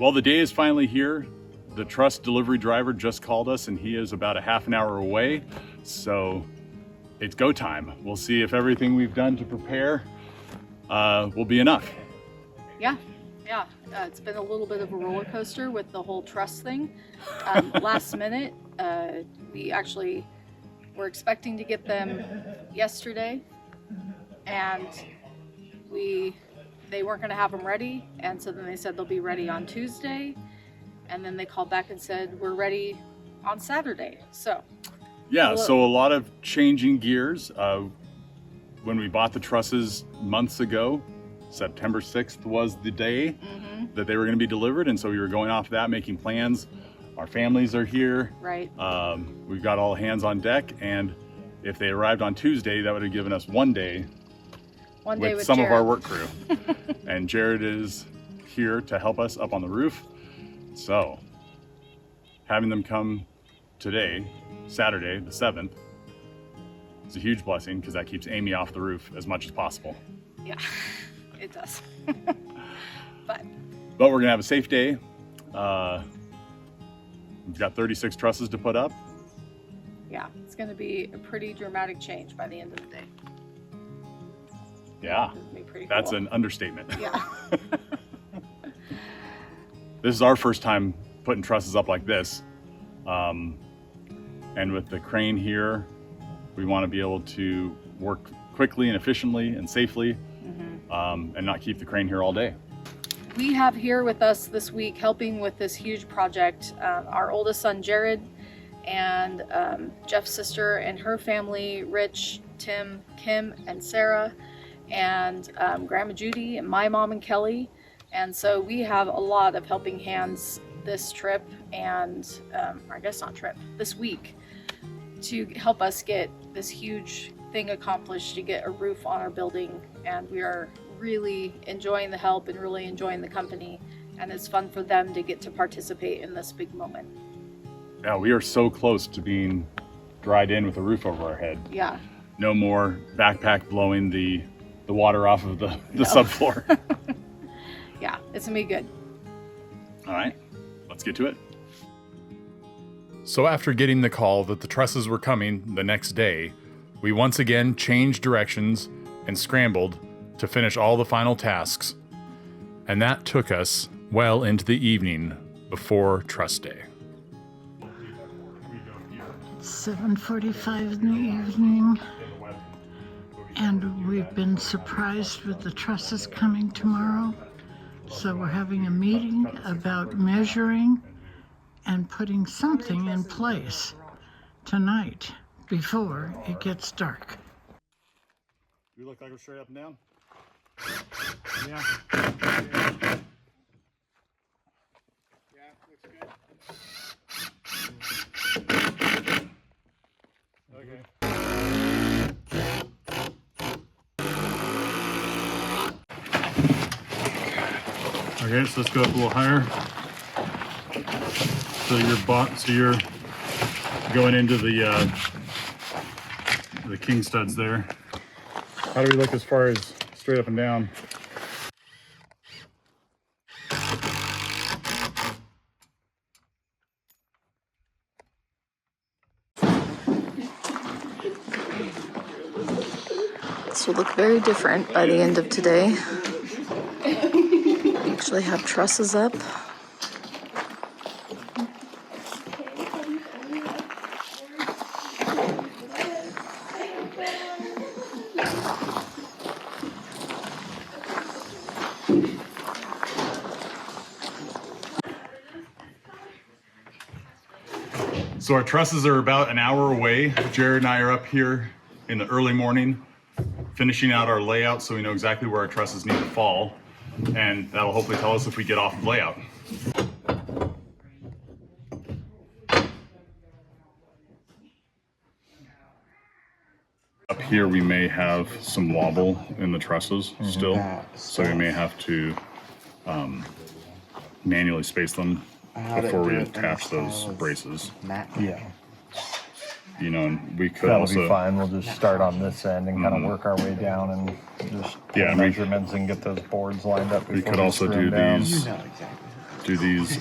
Well, the day is finally here. The truss delivery driver just called us and he is about a half an hour away. So it's go time. We'll see if everything we've done to prepare will be enough. Yeah. It's been a little bit of a roller coaster with the whole truss thing. Last minute, we actually were expecting to get them yesterday, and they weren't going to have them ready, and so then they said they'll be ready on Tuesday, and then they called back and said we're ready on Saturday. So yeah, so a lot of changing gears. When we bought the trusses months ago, September 6th was the day that they were going to be delivered, and so we were going off that, making plans. Our families are here. Right. We've got all hands on deck, and if they arrived on Tuesday, that would have given us one day with some Jared. of our work crew. And Jared is here to help us up on the roof. So having them come today, Saturday the 7th, is a huge blessing because that keeps Amy off the roof as much as possible. Yeah, it does. But we're gonna have a safe day. We've got 36 trusses to put up. yeah, it's going to be a pretty dramatic change by the end of the day. Yeah, It's gonna be pretty that's cool. an understatement. Yeah. This is our first time putting trusses up like this. And with the crane here, we want to be able to work quickly and efficiently and safely, and not keep the crane here all day. We have here with us this week helping with this huge project our oldest son Jared, and Jeff's sister and her family, Rich, Tim, Kim, and Sarah, and Grandma Judy, and my mom and Kelly. And so we have a lot of helping hands this trip, and or I guess not trip, this week, to help us get this huge thing accomplished, to get a roof on our building. And we are really enjoying the help and really enjoying the company, and it's fun for them to get to participate in this big moment. Yeah, we are so close to being dried in with a roof over our head. Yeah. No more backpack blowing the water off of the subfloor. Yeah, it's gonna be good. All right, let's get to it. So after getting the call that the trusses were coming the next day, we once again changed directions and scrambled to finish all the final tasks. And that took us well into the evening before truss day. 7:45 in the evening, and we've been surprised with the trusses coming tomorrow. So we're having a meeting about measuring and putting something in place tonight before it gets dark. Do we look like we're straight up and down? Yeah. Yeah, looks good. Okay. Okay, so let's go up a little higher. So you're going into the king studs there. How do we look as far as straight up and down? This will look very different by the end of today. Actually have trusses up. So our trusses are about an hour away. Jared and I are up here in the early morning, finishing out our layout so we know exactly where our trusses need to fall. And that'll hopefully tell us if we get off of layout. Up here we may have some wobble in the trusses still, so we may have to manually space them before we attach those braces. Yeah. You know, and we could That'll also be fine. We'll just start on this end and kind of work our way down and just Yeah, take and we- measurements and get those boards lined up. we before could also screw do them down. these do these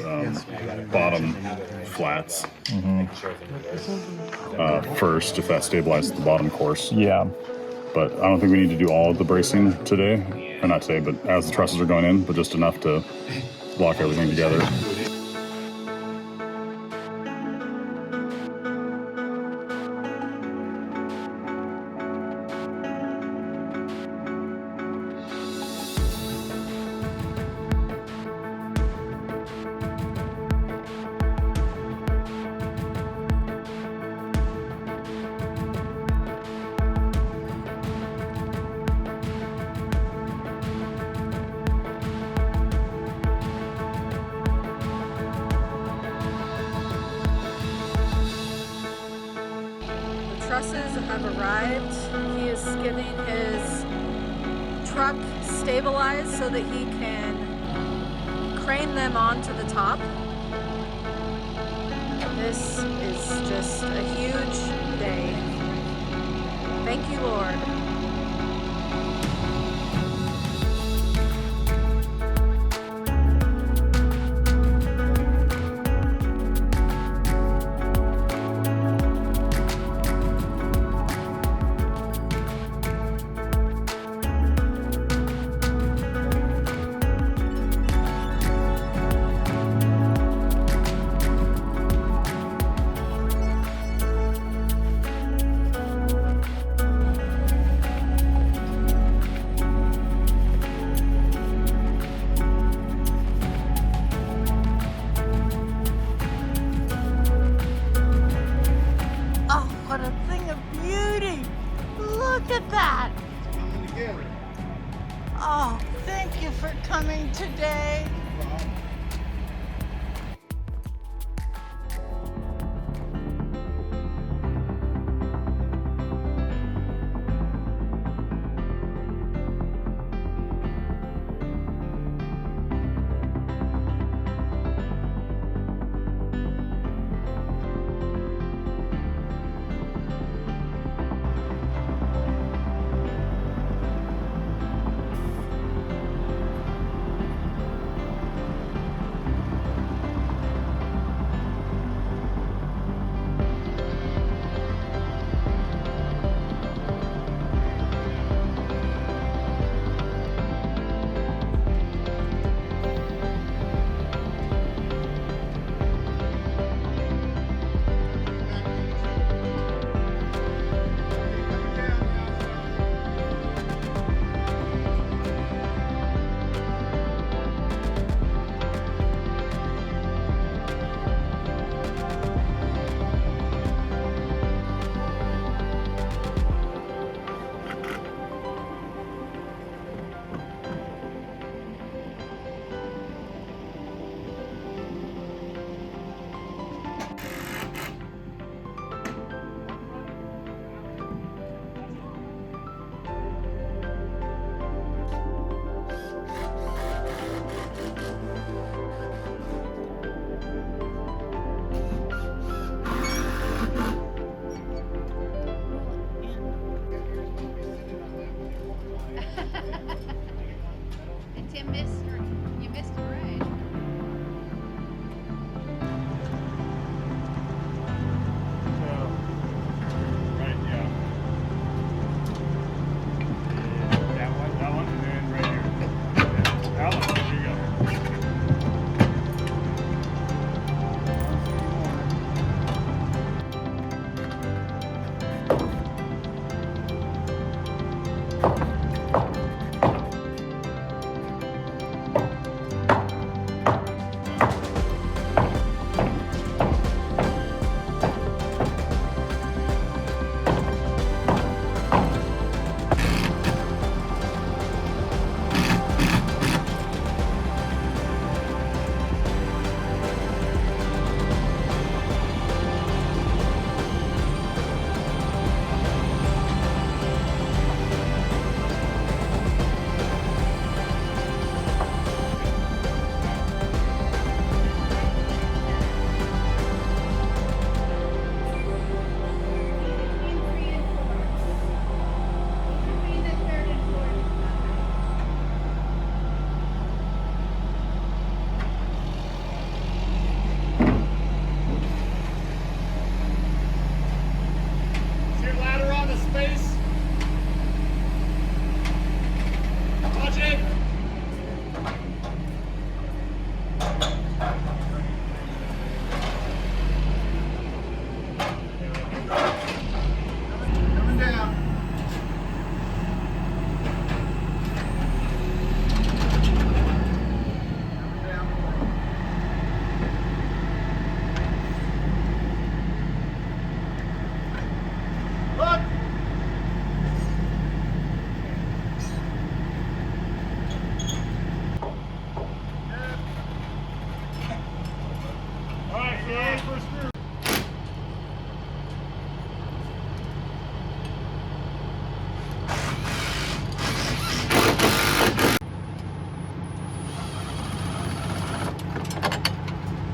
bottom flats first, if that stabilizes the bottom course. Yeah. But I don't think we need to do all of the bracing today, or not today, but as the trusses are going in, but just enough to lock everything together. Trusses have arrived. He is getting his truck stabilized so that he can crane them onto the top. This is just a huge day. Thank you, Lord.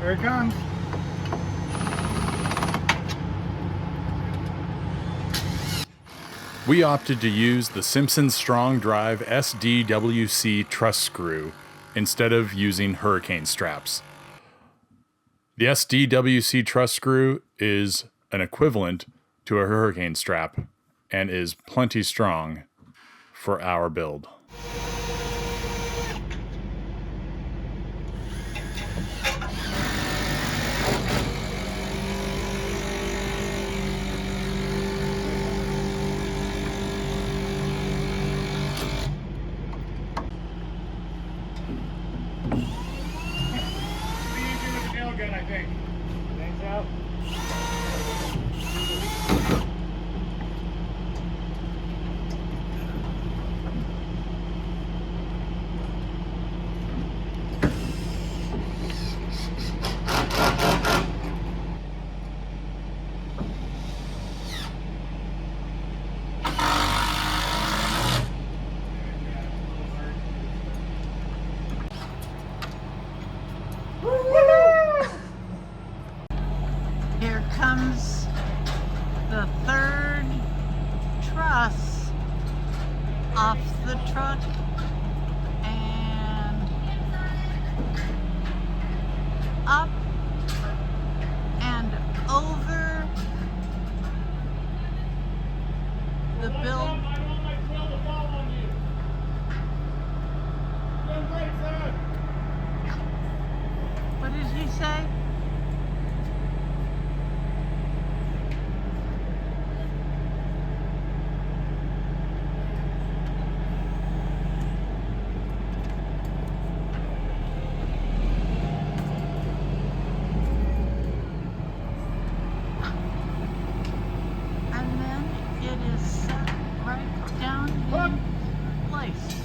Here it comes. We opted to use the Simpson Strong Drive SDWC truss screw instead of using hurricane straps. The SDWC truss screw is an equivalent to a hurricane strap and is plenty strong for our build. I think. Things out. Here comes the third truss off the truck and up and over the build. What did he say? And then it is set right down in place.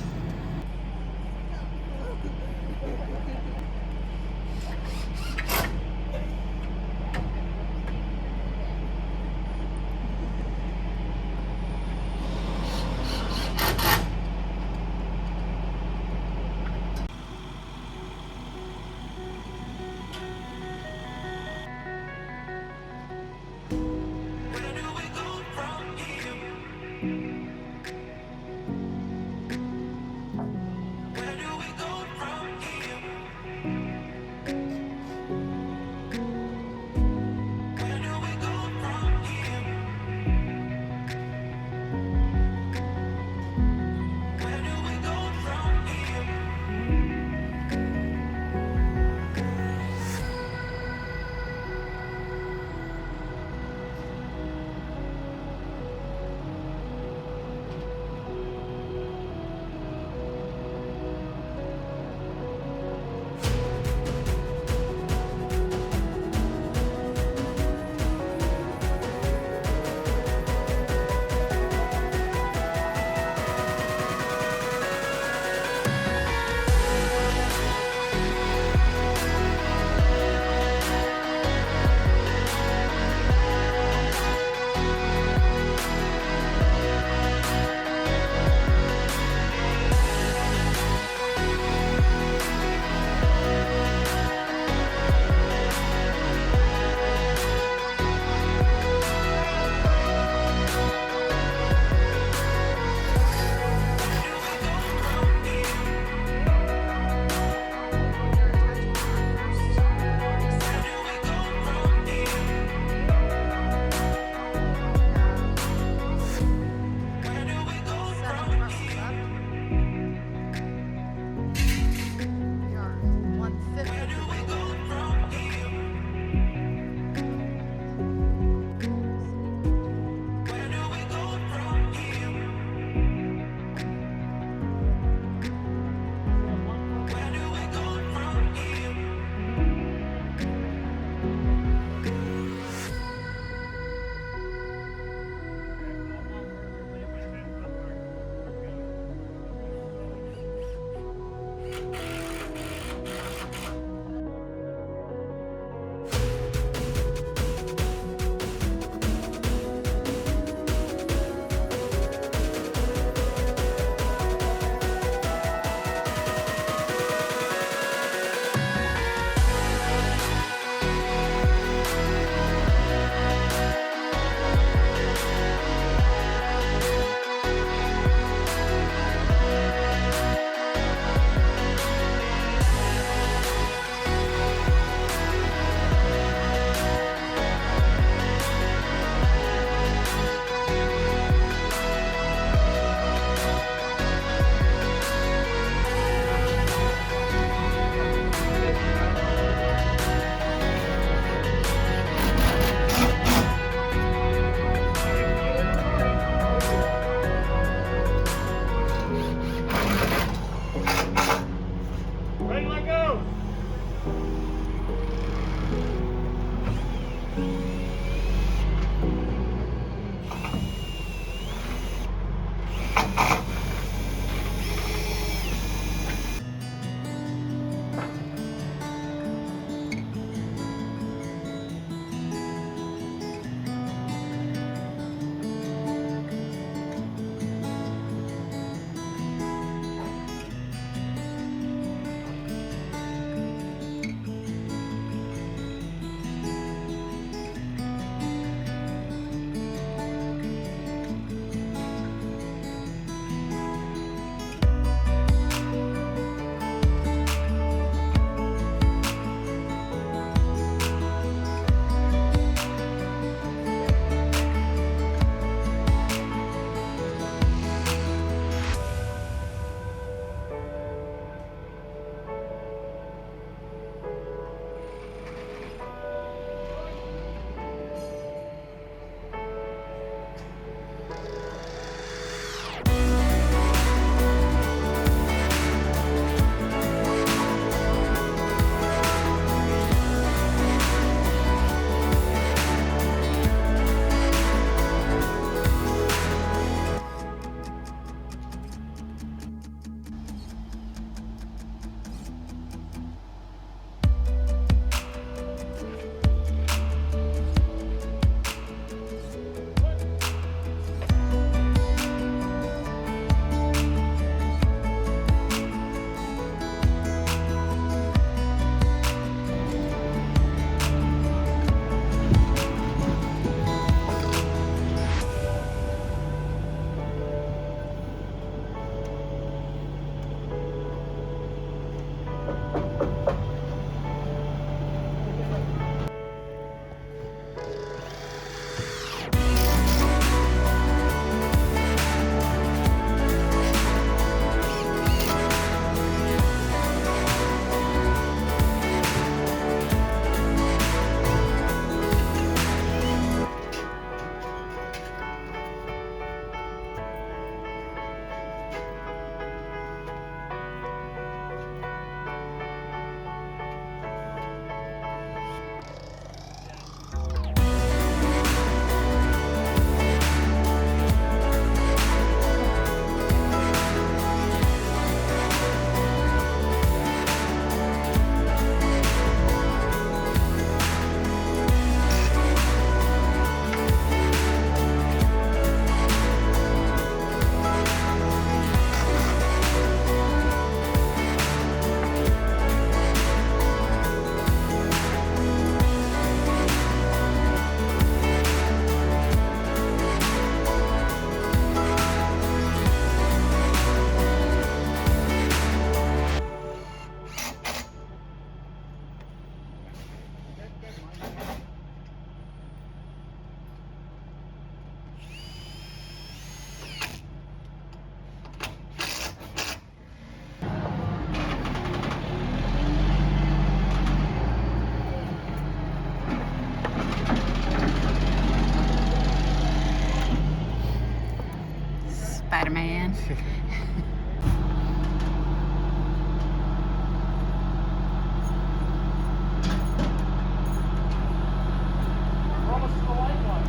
fine.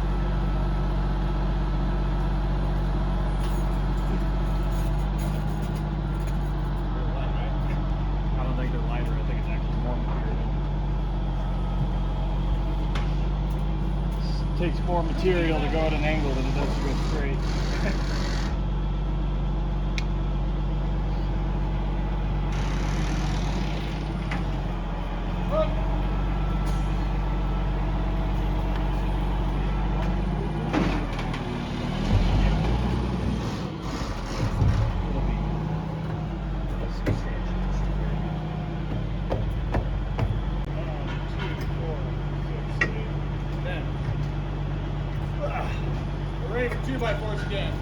I don't think they're lighter. I think it's actually more material. It takes more material to go at an angle than it does to go straight. Ready for 2x4s again.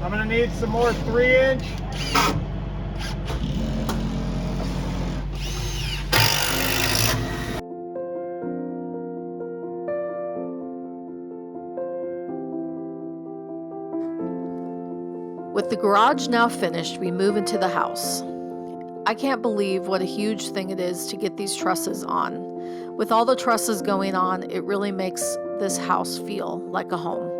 I'm gonna need some more 3-inch. With the garage now finished, we move into the house. I can't believe what a huge thing it is to get these trusses on. With all the trusses going on, it really makes this house feel like a home.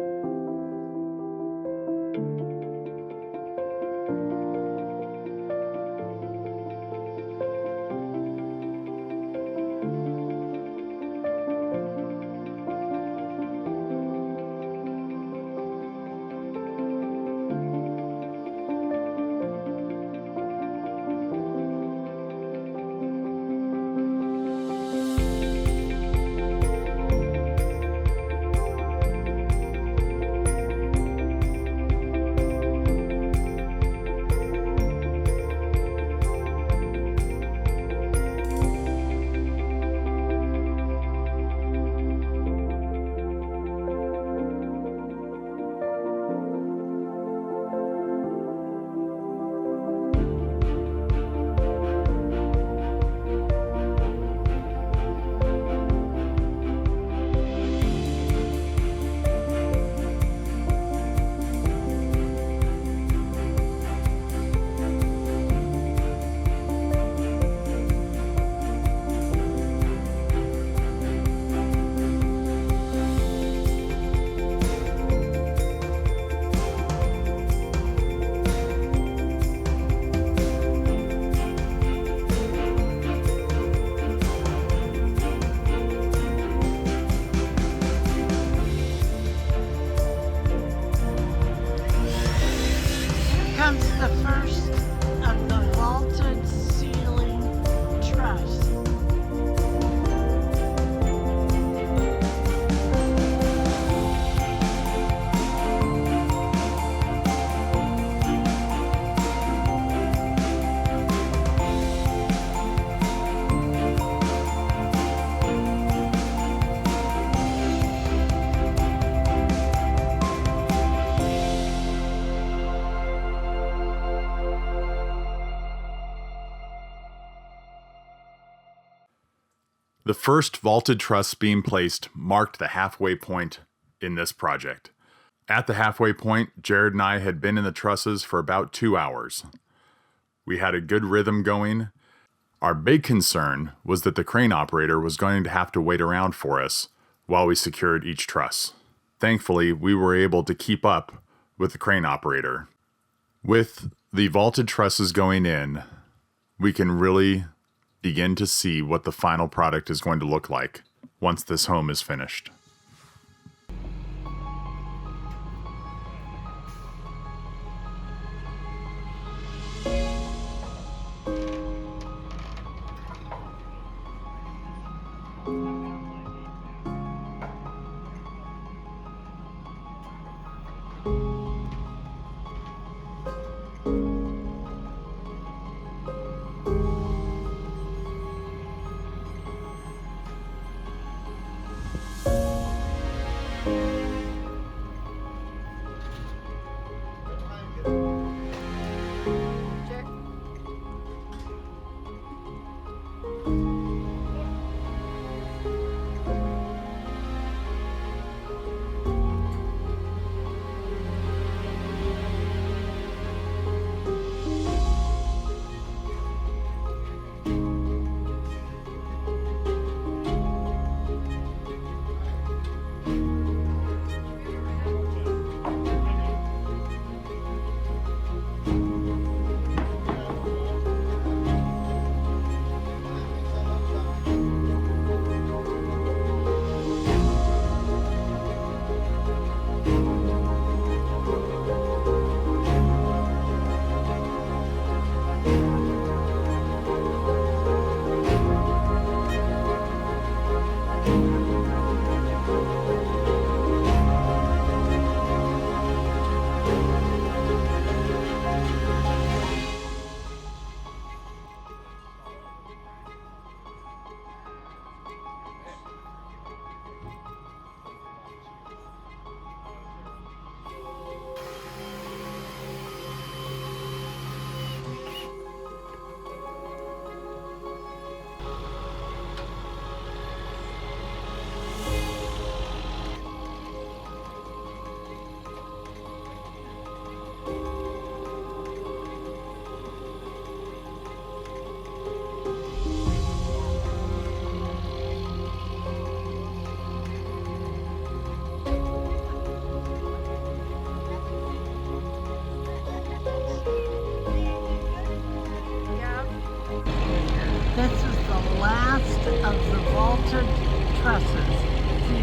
Comes the first of the vaulted ceiling truss. The first vaulted truss being placed marked the halfway point in this project. At the halfway point, Jared and I had been in the trusses for about 2 hours. We had a good rhythm going. Our big concern was that the crane operator was going to have to wait around for us while we secured each truss. Thankfully, we were able to keep up with the crane operator. With the vaulted trusses going in, we can really begin to see what the final product is going to look like once this home is finished.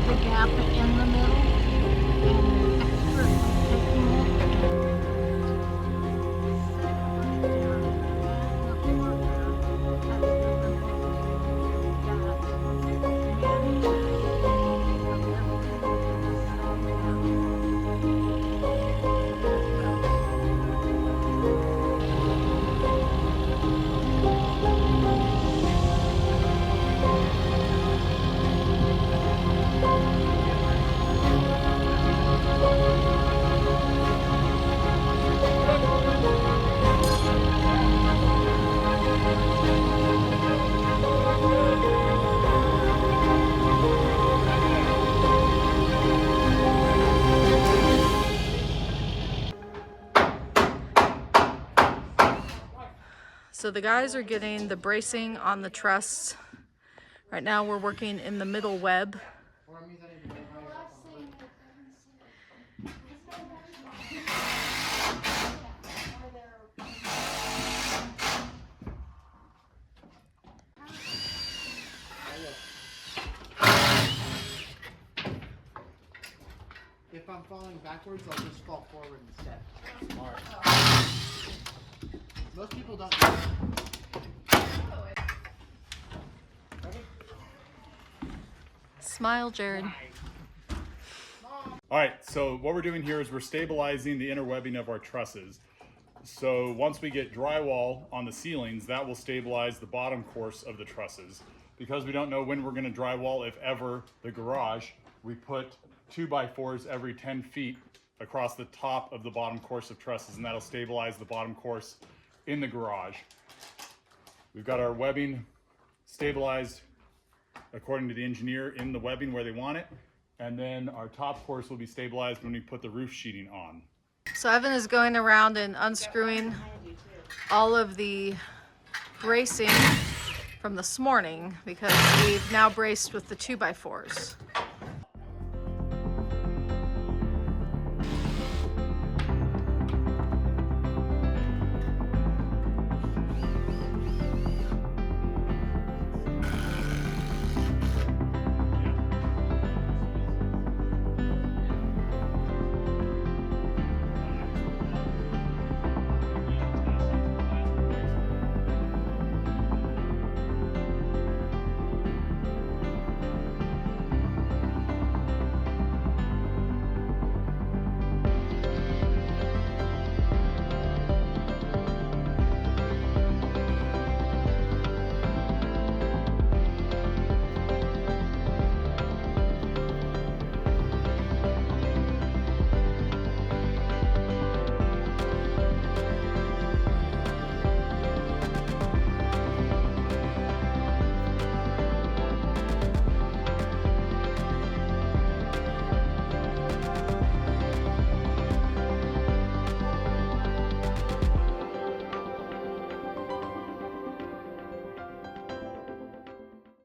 the gap in the middle, and the expert taking it So the guys are getting the bracing on the truss. Right now we're working in the middle web. If I'm falling backwards, I'll just fall forward instead. Smart. Most people don't do that. Smile, Jared. All right, so what we're doing here is we're stabilizing the inner webbing of our trusses. So once we get drywall on the ceilings, that will stabilize the bottom course of the trusses. Because we don't know when we're going to drywall, if ever, the garage, we put 2x4s every 10 feet across the top of the bottom course of trusses, and that'll stabilize the bottom course in the garage. We've got our webbing stabilized according to the engineer in the webbing where they want it, and then our top course will be stabilized when we put the roof sheeting on. So Evan is going around and unscrewing all of the bracing from this morning because we've now braced with the 2x4s.